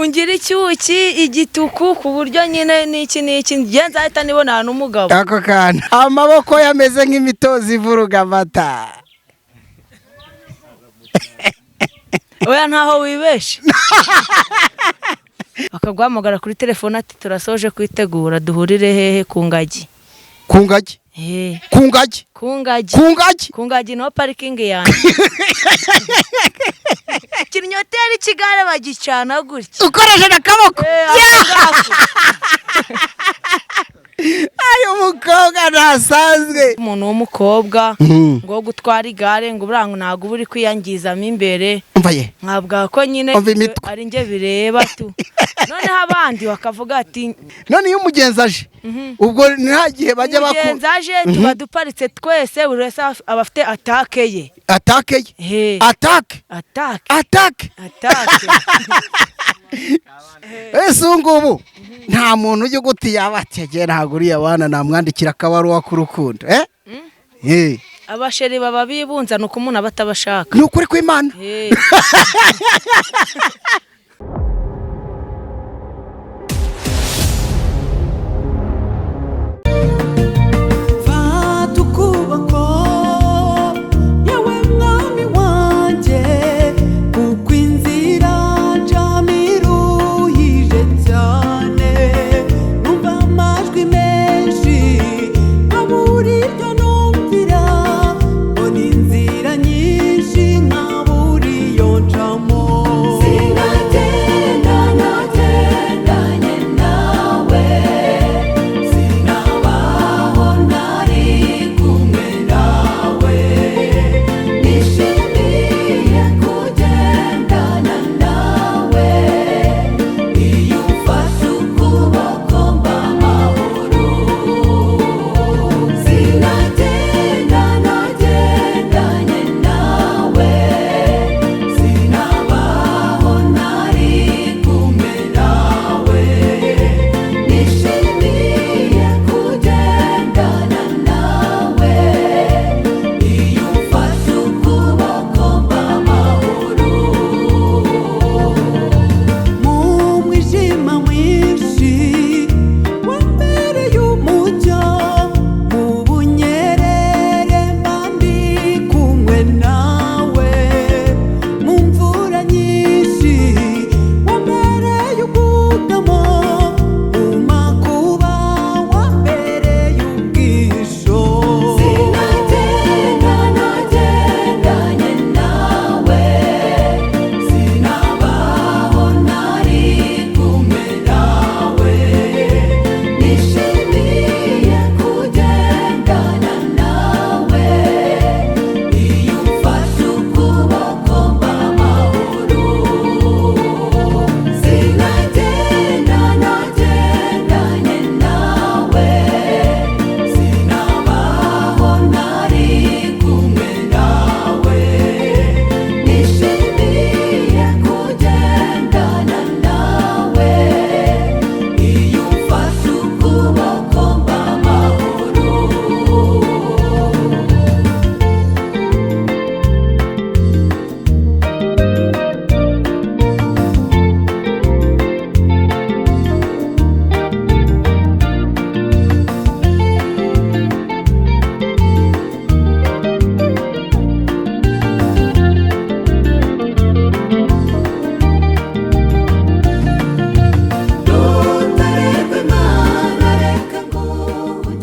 ungira icyuki igituku ku buryo nyine n'iki ngenza ahita nibona n'umugabo ako kana amaboko yameze nk'imitozi ivuruga amata. oya ntaho wibeshe. Akagwamagara kuri telefone ati turasoje kwitegura duhurire hehe ku ngagi. Ku ngagi no parking yanjye. Kinyoteri kigare bagicana gutya. Ukoresheje akaboko. Ayo mukobwa nasanzwe. Umuntu w'umukobwa ngo gutwara igare ngo burango nago buri kwiyangizamo imbere. Mvaye. Nkabwa ko nyine ari nge bireba tu. None abandi bakavuga ati none iyo umugenzi aje ubwo nta gihe bajya bakuru. Umugenzi aje tuba duparitse twese buri wese abafite atake ye. Atake. Ese ngubu nta muntu ujye guti yabategera naguriye abana namwandikira akabaruwa ku rukundo abasheri baba bibunza nuko umuntu abatabashaka. Ni ukuri kw'Imana.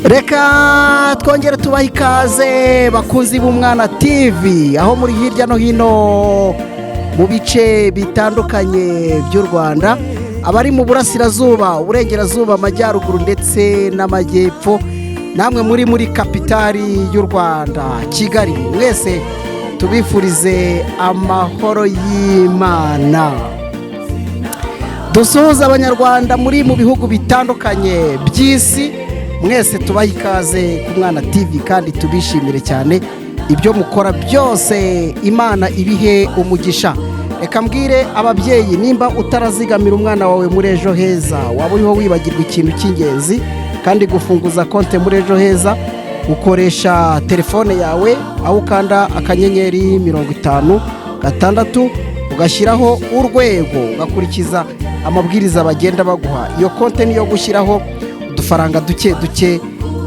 Reka twongere tubaha ikaze bakunzi b'Umwana TV aho muri hirya no hino mu bice bitandukanye by'u Rwanda, abari mu burasirazuba, uburengerazuba, amajyaruguru ndetse n'amajyepfo, namwe muri kapitali y'u Rwanda Kigali, mwese tubifurize amahoro y'Imana. Dusuhuza abanyarwanda muri mu bihugu bitandukanye by'isi, mwese tubaha ikaze ku Mwana TV kandi tubishimire cyane ibyo mukora byose, Imana ibihe umugisha. Reka mbwire ababyeyi, nimba utarazigamira umwana wawe muri Ejo Heza, waba uriho wibagirwa ikintu cy'ingenzi, kandi gufunguza konte muri Ejo Heza ukoresha telefone yawe, aho ukanda akanyenyeri 56 ugashyiraho urwego ugakurikiza amabwiriza bagenda baguha. Iyo konti niyo gushyiraho udufaranga duke duke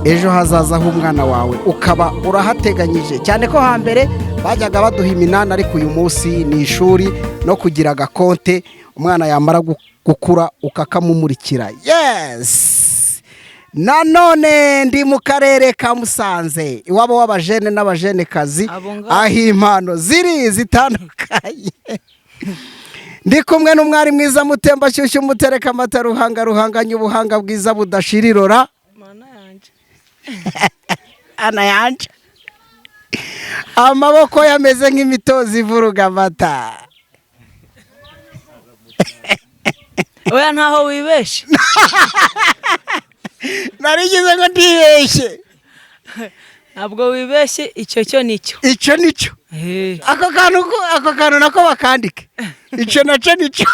ejo hazaza h'umwana wawe ukaba urahateganyije, cyane ko hambere bajyaga baduha iminani, ariko uyu munsi ni ishuri no kugira agakonte umwana yamara gukura ukakamumurikira. Yes, nanone ndi mu karere ka Musanze, iwabo w'abajene n'abajenekazi, aho impano ziri zitandukanye. Ndi kumwe n'umwari mwiza mutemba shyushyu mutereka amata ruhanga ruhanganye ubuhanga bwiza budashirirora. Ana yanje amaboko yameze nk'imitozi ivuruga amata. Oya ntaho wibeshe. Narigize ngo ndibeshe. Ntabwo wibeshe, icyo nicyo. Icyo nicyo. Ako kantu nako bakandike. Icyo nacyo nicyo.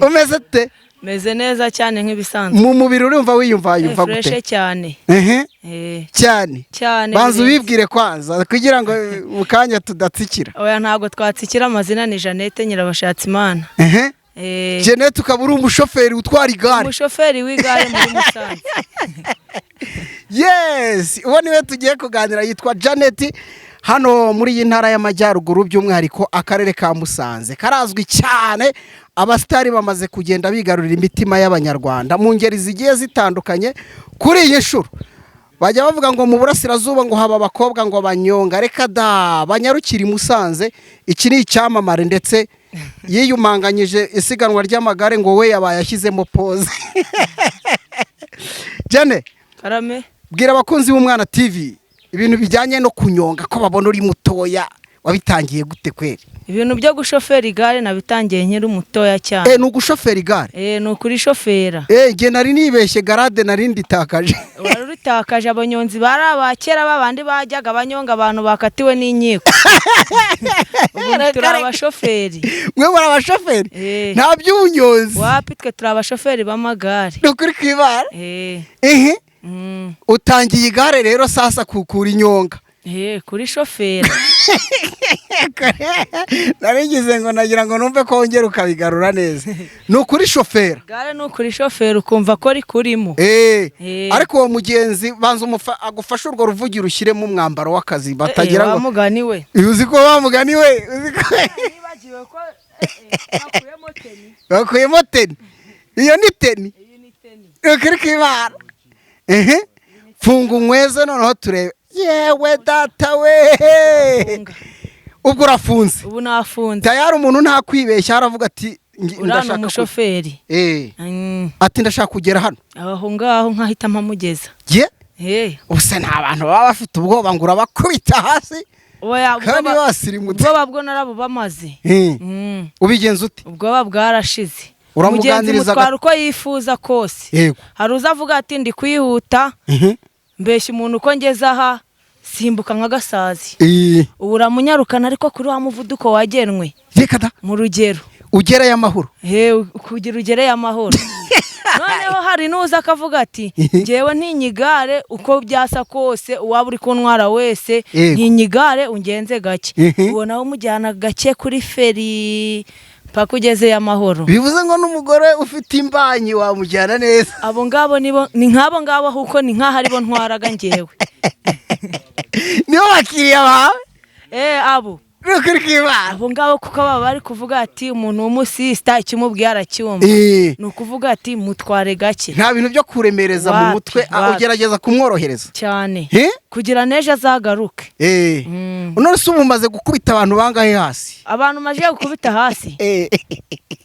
Umeze te? Meze neza cyane nk'ibisanzwe. Mu mubiri urumva wiyumva gute? Fresh cyane. Cyane. Banza ubibwire kwanza kugira ngo mukanya tudatsikira. Oya ntabwo twatsikira, amazina ni Jeannette Nyirabashatsimana. Jeannette ukaba uri umushoferi utwara igare. Umushoferi w'igare muri Musanze. Yes, uwo niwe tugiye kuganira, yitwa Jeannette. Hano muri iyi ntara y'Amajyaruguru, by'umwihariko akarere ka Musanze karazwi cyane. Abasitari bamaze kugenda bigarurira imitima y'Abanyarwanda mu ngeri zigiye zitandukanye. Kuri iyi nshuro bajya bavuga ngo mu burasirazuba ngo haba abakobwa ngo banyonga, reka da banyarukira i Musanze. Iki ni icyamamare ndetse yiyumanganyije isiganwa ry'amagare ngo we yabaye yashyizemo pose. Jane, karame, bwira abakunzi b'Umwana TV ibintu bijyanye no kunyonga ko babona uri mutoya, wabitangiye gute kweri? Ibintu byo gushofera igare nabitangiye nkiri mutoya cyane. Ni ugushofera igare? Ni ukuri shofera. Nge nari nibeshye garade nari nditakaje. Warutakaje, abanyonzi bari abakera babandi bajyaga banyonga abantu bakatiwe n'inkiko. Ubu turi abashoferi. Mwe muri abashoferi? Nta by'ubunyonzi. Wapi, twe turi abashoferi b'amagare. Ni ukuri kwibara? Utangiye igare rero sasa kukura inyonga? Kuri shofera. Narigize ngo nagira ngo numve ko wongera ukabigarura neza. Ni ukuri shofera? Gare ni ukuri shofera, ukumva ko rikurimo. Ariko uwo mugenzi banza agufashe urwo ruvugiro ushyiremo umwambaro w'akazi batagira ngo wamugani we. Uzi ko wamugani we? Nibagiwe ko bakuyemo teni. Bakuyemo teni? Iyo ni teni? Iyi ni teni. Ukuri kwibara? Funga unyweze noneho turebe. Yewe data we, ubwo urafunze? Ubu nafunze. Tayari umuntu nta kwibeshya, aravuga ati ndashaka umushoferi. Ati ndashaka kugera hano. Aho ngaho nkahita mpamugeza. Ubuse nta bantu baba bafite ubwoba ngo urabakubita hasi? Kandi basirimutse. Ubwoba bwo narabo bamaze. Ubigenza ute? Ubwoba bwarashize. Uramuganiriza mutwara uko yifuza kose. Hari uzavuga ati ndi kwihuta, mbeshya umuntu uko ngeze aha simbuka nk'agasazi. Ubu uramunyarukana ariko kuri wa muvuduko wagenwe. Mu rugero ugereye amahoro. Kugira ugereye amahoro. Noneho hari n'uza akavuga ati ngewe ntinyigare uko byasa kose, uwaba uri kuntwara wese ntinyigare ungenze gake. Ubona umujyana gake kuri feri paka ugezeye amahoro. Bivuze ngo n'umugore ufite imbanyi wamujyana neza. Abo ngabo ni nk'abo ngabo, kuko ni nk'aho aribo ntwaraga ngewe. Nibo bakiriya bawe? Abo abo ngabo, kuko baba bari kuvuga ati umuntu w'umusista ikimubwiye aracyumva. Ni ukuvuga ati mutware gake. Nta bintu byo kuremereza mu mutwe, ugerageza kumworohereza cyane kugira neje azagaruke. None se ubu umaze gukubita abantu bangahe hasi? Abantu maje gukubita hasi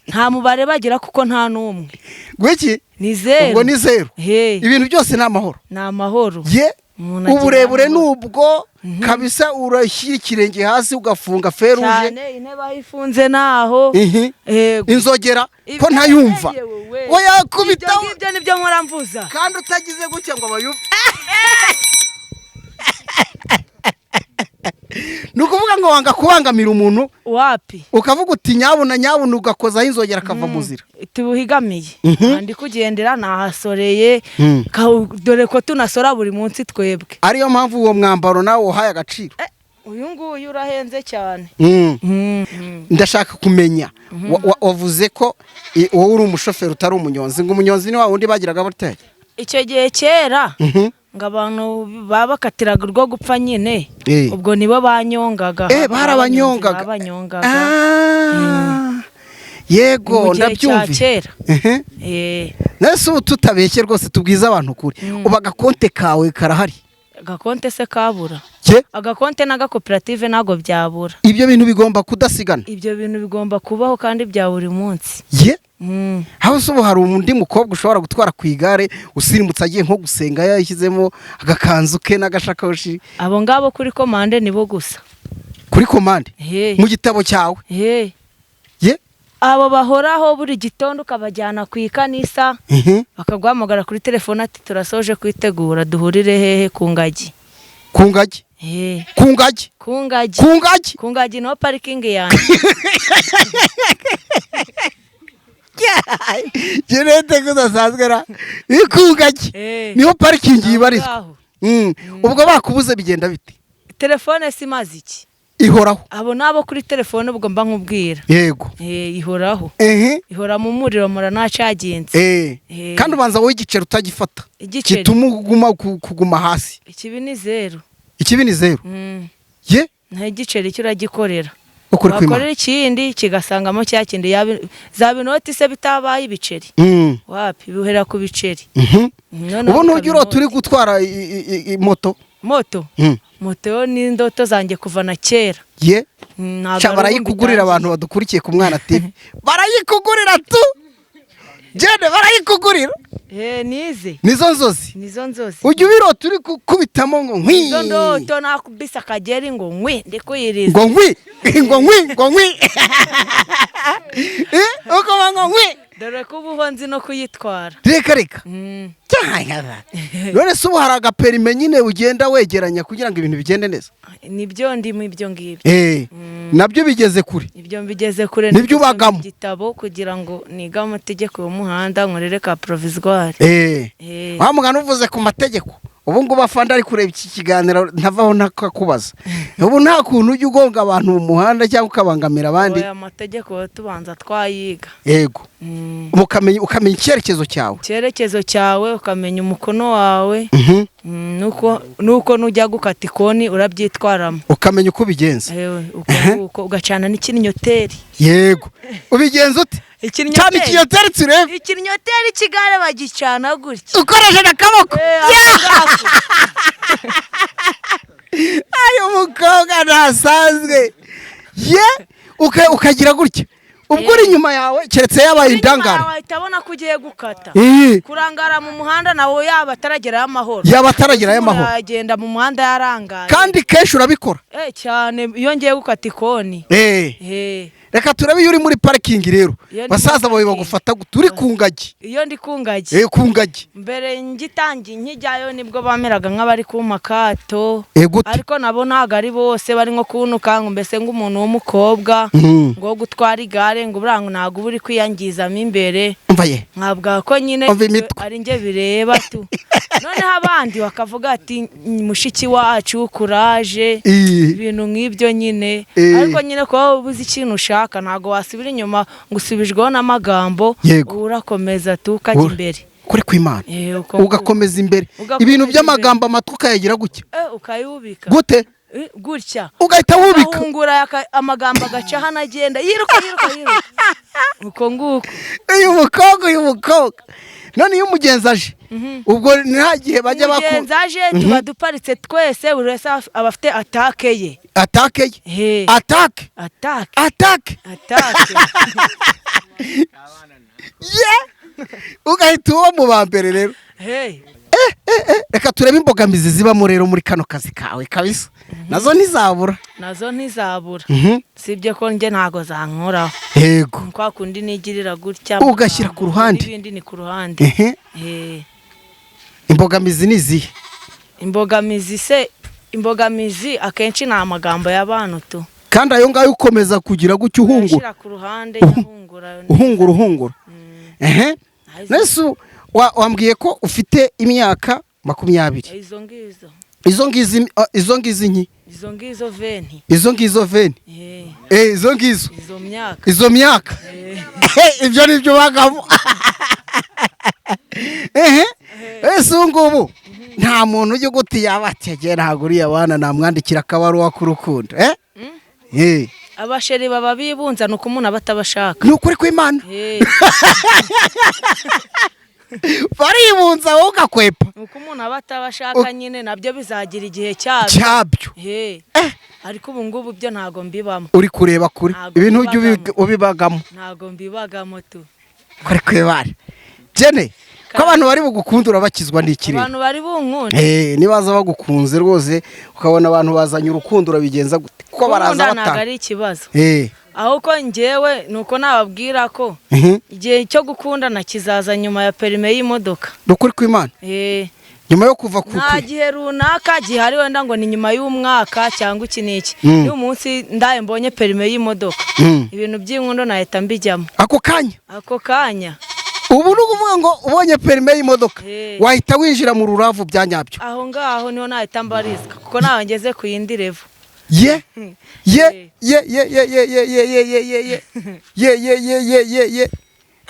nta mubare bagira, kuko nta n'umwe. Gwiki? Ni zero. Ubwo ni zero. Ibintu byose ni amahoro. Ni amahoro. Uburebure nubwo kabisa urashyira ikirenge hasi ugafunga feruje. Cyane intebe ayifunze naho. Inzogera ko ntayumva. Oya kubita. Ibyo nibyo nkora mvuza. Kandi utagize gutya ngo bayumve. Nukuvuga ngo wanga kubangamira umuntu. Wapi? Ukavuga uti nyabuna ugakozaho inzogera akava muzira. Tubuhigamiye. Kandi kugendera nahasoreye. Dore ko tunasora buri munsi twebwe. Ariyo mpamvu uwo mwambaro nawe uhaye agaciro. uyu nguyu urahenze cyane. ndashaka kumenya wavuze ko wowe uri umushoferi utari umunyonzi, ngo umunyonzi ni wa wundi bagiraga buteye icyo gihe kera ngo abantu babakatiraga urwo gupfa nyine, ubwo nibo banyongaga. barabanyongaga. Yego ndabyumvise. Nese ubu tutabeshye rwose tubwiza abantu ukuri, uba agakonte kawe karahari? Agakonte se kabura? Agakonte n'agakoperative ntago byabura. Ibyo bintu bigomba kudasigana. Ibyo bintu bigomba kubaho kandi bya buri munsi. Aho ubu hari undi mukobwa ushobora gutwara ku igare usirimutse agiye nko gusenga yashyizemo agakanzu ke n'agashakoshi. Abo ngabo kuri komande nibo gusa. Kuri komande? Mu gitabo cyawe? Abo bahoraho buri gitondo ukabajyana ku ikanisa, bakaguhamagara kuri telefone ati turasoje kwitegura duhurire hehe ku ngagi. Ku ngagi? Ku ngagi? Ku ngagi. Ku ngagi? Ku ngagi no parikingi yanjye. Jenete kudasanzwe ra. Ku ngagi niho parikingi yibarizwa. Ubwo bakubuze bigenda bite? Telefone simaze iki? Ihoraho. Abo nabo kuri telefone ubwo mba nkubwira. Yego. Ihoraho. Ihora mu muriro muranacaginze. Kandi ubanza wowe igiceri utagifata. Gituma kuguma hasi. Ikibi ni 0. Ikibi ni 0. Nta giceri cyo uragikorera. Wakorera ikindi kigasangamo cya kindi za binoti se bitabaye ibiceri. Wapi bihuhera ku biceri. Ubu nugiro turi gutwara moto. Moto ni indoto zanjye kuva na kera. Barayikugurira abantu badukurikiye ku Mwana TV. Barayikugurira tu. Jene barayikugurira. Nize. Nizo nzozi. Nizo nzozi. Ujye ubirota uri kubitamo ngo nkwi. Nizo ndoto nakubisa kageri ngo nkwi ndikuyiriza. Ngo nkwi. Ngo nkwi. Ngo nkwi. Uko ngo nkwi. Dore ko ubu nzi no kuyitwara. Reka. None se ubu hari agaperime nyine ugenda wegeranya kugira ngo ibintu bigende neza? Nibyo ndimo ibyo ngibyo. Nabyo bigeze kure. Ibyo mbigeze kure. Nibyo ubagamo. Igitabo kugira ngo niga amategeko y'umuhanda nkorere ka provisoire. Wa mugana uvuze ku mategeko. Ubu ngubu afanda ari kureba iki kiganiro ntavaho nakakubaza. Ubu nta kuntu ujye ugonga abantu mu muhanda cyangwa ukabangamira abandi. Oya amategeko tubanza twayiga. Yego. Ukamenya icyerekezo cyawe. Icyerekezo cyawe ukamenya umukono wawe. Nuko nujya gukata ikoni urabyitwaramo. Ukamenya uko bigenza. Uko ugacana n'ikinyoteri. Yego. Ubigenza ute? Ikinyoteri turebe. Ikinyoteri kigare bagicana gutya. Ukoresheje akaboko. Ayo mukobwa nasanzwe. Ukagira gutya. Ubwo uri inyuma yawe keretse yabaye indangara. Wahita kugiye gukata. Kurangara mu muhanda nawe yaba ataragerayo amahoro. Yaba ataragerayo amahoro. Agenda mu muhanda yarangaye. Kandi kenshi urabikora. Cyane iyo ngiye gukata ikoni. Reka turabe iyo uri muri parikingi rero. Basaza bawe bagufata turi ku ngagi. Iyo ndi ku ngagi. Ku ngagi. Mbere ngitangiye nkijyayo nibwo bameraga nk'abari ku makato. Ariko nabo ntago ari bose bari nko kunuka ngo mbese ng'umuntu w'umukobwa ngo gutwara igare ngo burango ntago buri kwiyangizamo imbere. Mvaye. Nkabwa ko nyine ari nge bireba tu. Noneho abandi bakavuga ati mushiki wacu kuraje ibintu nk'ibyo nyine. Ariko nyine ko ubuze ikintu ushaka ntago wasubira inyuma ngo usubijweho n'amagambo. Urakomeza tukajya imbere. Kuri kw'Imana. Ugakomeza imbere. Ibintu by'amagambo amatwi ukayagira gutya. Ukayubika. Gute? Gutya. Ugahita wubika. Ahungura amagambo agaca hano agenda yiruka. Uko nguko. Uyu mukobwa. None iyo umugenzi aje. Ubwo nta gihe bajya bakora. Umugenzi aje tuba duparitse twese buri wese aba afite atake ye. Atake ye? Atake. Ugahita uwo mu ba mbere rero. Reka turebe imbogamizi zibamo rero muri kano kazi kawe kabisa. Nazo ntizabura. Sibye ko nge ntago zankoraho. Yego. Kwa kundi nigirira gutya. Ugashyira ku ruhande. Ibindi ni ku ruhande. Imbogamizi ni izihe? Imbogamizi akenshi ni amagambo y'abantu tu. Kandi ayo ngayo ukomeza kugira gutya uhungura. Ku ruhande uhungura. Nesu wambwiye ko ufite imyaka 20. Izo ngizi nki. izo ngizo veni izo ngizo veni izo ngizo izo myaka ibyo nibyo bagamo ese ngubu nta muntu ujya gutiya abategera ntabwo uriya abana namwandikira akabaruwa k'urukundo abasheri baba bibunza nuko umuntu aba atabashaka ni ukuri kw'Imana baribunza wowe ugakwepa nuko umuntu aba atabashaka nyine nabyo bizagira igihe cyabyo ariko ubu ngubu byo ntago mbibamo uri kureba kuri ibintu ujya ubibagamo ntago mbibagamo tu kuri kw'Imana jene ko abantu bari bugukundura bakizwa n'ikirere abantu bari bunkunde nibaza bagukunze rwose ukabona abantu bazanye urukundo rabigenza gute ko baraza ntago ari ikibazo aho ko njyewe nuko nababwira ko igihe cyo gukundana kizaza nyuma ya perime y'imodoka ukuri kw'Imana nyuma yo kuva ku nta gihe runaka gihari wenda ngo ni nyuma y'umwaka cyangwa iki n'iki uyu munsi ndaye mbonye perime y'imodoka ibintu by'inkundo nahita mbijyamo ako kanya ubu ni ukuvuga ngo ubonye perime y'imodoka wahita winjira mu ruravu bya nyabyo aho ngaho niho nahita mbarizwa kuko nawe ngeze ku yindi revo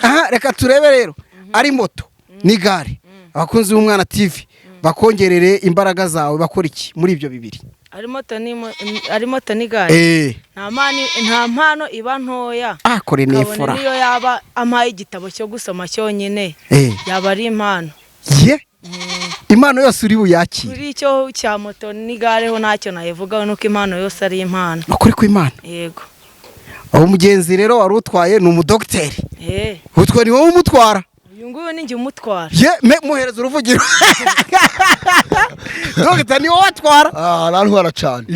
aha reka turebe rero ari moto n'igare abakunzi b'Umwana TV bakongerere imbaraga zawe bakora iki muri ibyo bibiri ari moto n'igare nta mpano iba ntoya kore nefura niyo yaba ampaye igitabo cyo gusoma cyonyine yaba ari impano impano yose uri buyakire kuri icyo cya moto n'igare ho ntacyo nayivugaho nuko impano yose ari impano ukuri kw'Imana yego aho mugenzi rero wari utwaye ni umudogiteri utwo ni wowe umutwara uyu nguyu ni njye umutwara muhereza uruvugiro dogiteri ni wowe atwara arantwara cyane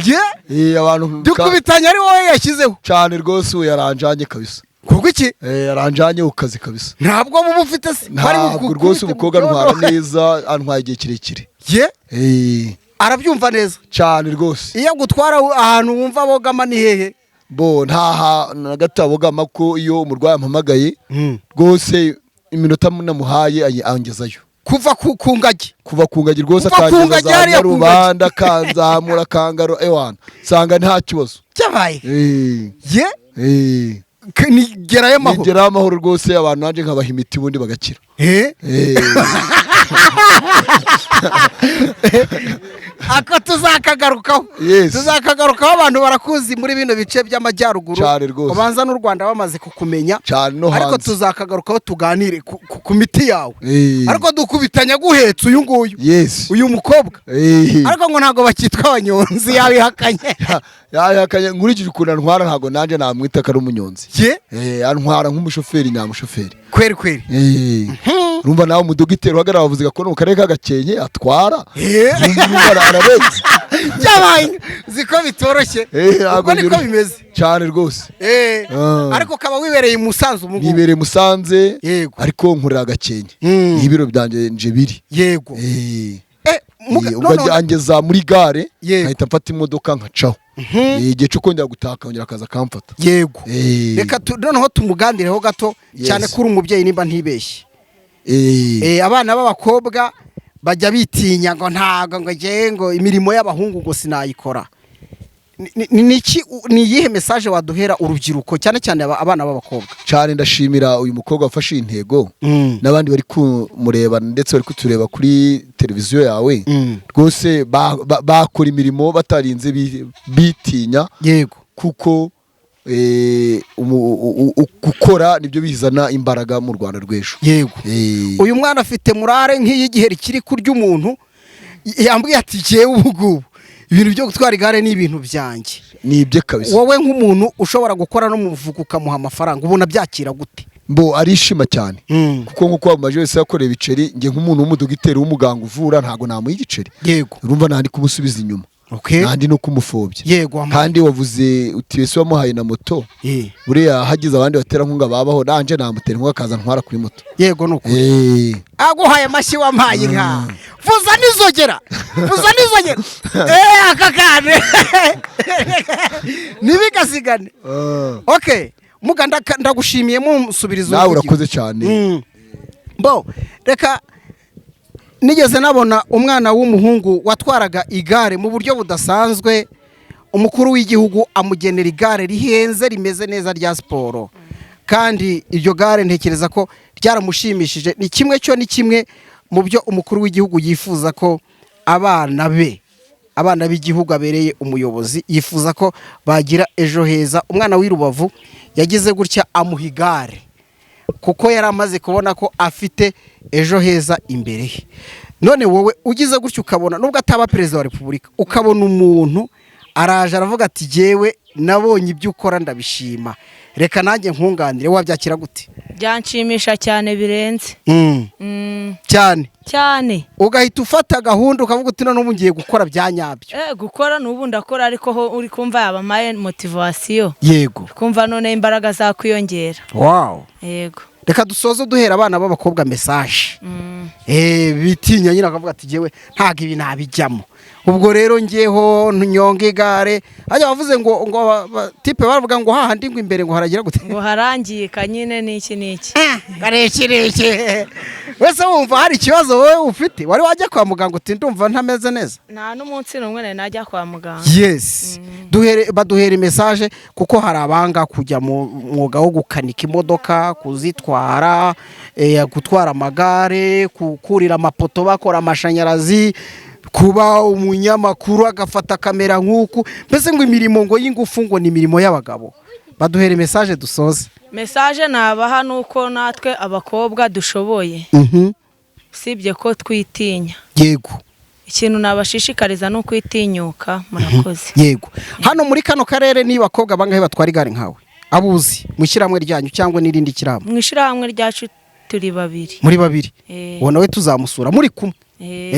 abantu dukubitanya ari wowe yashyizeho cyane rwose ubu yaranjanye kabisa kuko iki yaranjanye ku kazi kabisa ntabwo muba ufite se ntabwo rwose umukobwa antwara neza antwaye igihe kirekire arabyumva neza cyane rwose iyo gutwara ahantu wumva bogama ni hehe ntaha na gato abogama ko iyo umurwayi ampamagaye rwose iminota namuhaye angezayo kuva ku ngagi rwose akangeza rubanda akanzamura akangaro nsanga nta kibazo cyabaye nigerayo amahoro rwose abantu nanjye nkabaha imiti ubundi bagakira ako tuzakagarukaho abantu barakuzi muri bino bice by'amajyaruguru ubanza n'u Rwanda bamaze kukumenya ariko tuzakagarukaho tuganire ku miti yawe ariko dukubitanya guhetsa uyu nguyu uyu mukobwa ariko ngo ntabwo bakitwa abanyonzi yabihakanye nkurikije ukuntu antwara ntabwo nanjye namwita ko ari umunyonzi antwara nk'umushoferi nyamushoferi kweri urumva nawe umudogiteri uhagarara bavuze ko mu karere ka Gakenke atwara ararenze cyabaye ziko bitoroshye ubwo niko bimeze cyane rwose ariko kaba wibereye Musanze nibereye Musanze ariko nkurira Gakenke ibiro byanjye nje biri yego ugajyangeza muri gare nkahita mfata imodoka nkacaho igihe cyo kongera gutaha akongera akaza akamfata yego reka noneho tumugandireho gato cyane kuri umubyeyi nimba ntibeshye abana b'abakobwa bajya bitinya ngo ntago ngo imirimo y'abahungu ngo sinayikora ni iyihe message waduhera urubyiruko cyane cyane abana b'abakobwa cyane ndashimira uyu mukobwa wafashe intego n'abandi bari kumureba ndetse bari kutureba kuri televiziyo yawe rwose bakora imirimo batarinze bitinya yego kuko gukora nibyo bizana imbaraga mu Rwanda rw'ejo yego uyu mwana afite murare nk'iyigihe rikiri kurya umuntu yambwiye ati jewe ubugubu ibintu byo gutwara igare ni ibintu byanjye ni ibye kabisa wowe nk'umuntu ushobora gukora no mu mufuka ukamuha amafaranga ubona byakira gute arishima cyane kuko nkuko amaje wese yakoreye ibiceri nge nk'umuntu w'umudogiteri w'umuganga uvura ntago namuha igiceri yego urumva nandi kumusubiza inyuma kandi no kumufobya yego kandi wavuze uti wese wamuhaye na moto buriya hagize abandi batera nkunga babaho nanje namutera nkunga akaza ntwara kuri moto yego nuko aguhaye amashyi wampaye inka vuza nizogera akakane nibigasigane muga ndagushimiye musubirizo nawe urakoze cyane reka nigeze nabona umwana w'umuhungu watwaraga igare mu buryo budasanzwe umukuru w'igihugu amugenera igare rihenze rimeze neza rya siporo, kandi iryo gare ntekereza ko ryaramushimishije. Ni kimwe mu byo umukuru w'igihugu yifuza ko abana b'igihugu abereye umuyobozi yifuza ko bagira ejo heza. Umwana w'i Rubavu yagize gutya amuha igare kuko yari amaze kubona ko afite ejo heza imbere ye. None wowe ugize gutya ukabona, nubwo ataba perezida wa repubulika, ukabona umuntu araje aravuga ati jyewe nabonye ibyo ukora ndabishima, reka nanjye nkunganire, wabyakira gute? Byanshimisha cyane birenze cyane, ugahita ufata gahunda ukavuga uti none ubu ngiye gukora bya nyabyo. Gukora n'ubu ndakora, ariko ho uri kumva yabamaye motivasiyo, yego, kumva none imbaraga zakwiyongera. Wow, yego. Reka dusoze duhera abana b'abakobwa message. Bitinya nyine akavuga ati jyewe ntago ibi nabijyamo, ubwo rero ngiyeho nyonga igare. Ajya bavuze ngo tipe baravuga ngo hahandi ngo imbere ngo haragira gute, ngo harangika nyine n'iki gareke. Wese wumva hari ikibazo wowe ufite, wari wajya kwa muganga uti ndumva ntameze neza? Nta n'umunsi n'umwe najya kwa muganga. Yes. Baduhera message kuko hari abanga kujya mu mwuga wo gukanika imodoka, kuzitwara, gutwara amagare, kurira amapoto bakora amashanyarazi, kuba umunyamakuru agafata kamera nk'uku. Mbese ngo imirimo ngo y'ingufu ngo ni imirimo y'abagabo. Baduhere message dusoze. Message nabaha nuko natwe abakobwa dushoboye, sibye ko twitinya. Yego. Ikintu nabashishikariza no kwitinyuka. Murakoze. Yego. Hano muri kano karere ni bakobwa bangahe batwara igare nkawe? Abuzi mushiramwe ryanyu cyangwa nirindi kiramo? Mwishiramwe ryacu turi babiri. Muri babiri. Uwo nawe tuzamusura muri kumwe.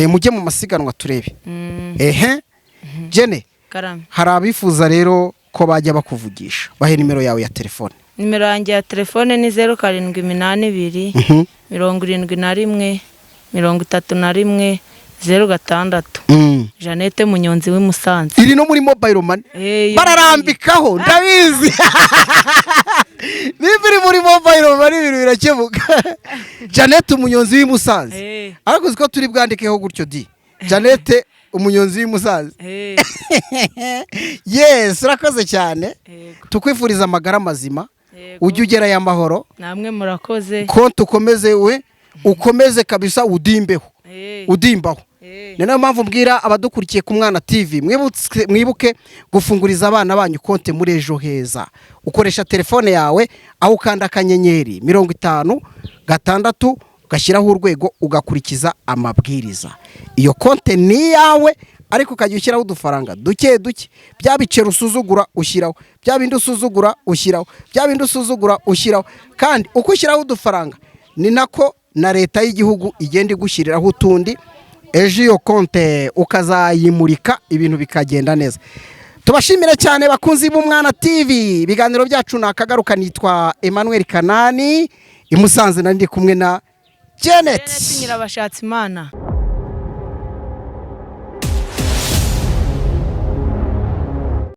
Mujye mu masiganwa turebe. Jene, hari abifuza rero ko bajya bakuvugisha, bahe nimero yawe ya telefone. Nimero yanjye ya telefone ni 0782 71 31 06. Jeannette Munyonzi w'i Musanze. Iri no muri mobile money. Bararambikaho ndabizi. Nibiri muri mobile money ibintu birakemuka. Jeannette Munyonzi w'i Musanze. Arakuzi ko turi bwandikeho gutyo di. Jeannette Umunyonzi w'i Musanze. Yes, urakoze cyane. Tukwifuriza amagara mazima. Ujye ugera ya mahoro. Namwe murakoze. Konti ukomeze kabisa udimbeho. Udimbaho. Ni nayo mpamvu mbwira abadukurikiye ku Mwana TV, mwibuke gufunguriza abana banyu konti muri ejo heza. Ukoresha telefone yawe aho ukanda akanyenyeri 56 ugashyiraho urwego ugakurikiza amabwiriza. Iyo konti ni yawe, ariko ukajya ushyiraho udufaranga duke bya bicero usuzugura ushyiraho, bya bindi usuzugura ushyiraho, bya bindi usuzugura ushyiraho. Kandi uko ushyiraho udufaranga ni nako na leta y'igihugu igenda igushyiriraho utundi. Ejo iyo konti ukazayimurika ibintu bikagenda neza. Tubashimire cyane bakunzi b'Umwana TV. Ibiganiro byacu nakagaruka, nitwa Emmanuel Kanani, i Musanze, nandi kumwe na Janet Nyirabashatsi Imana.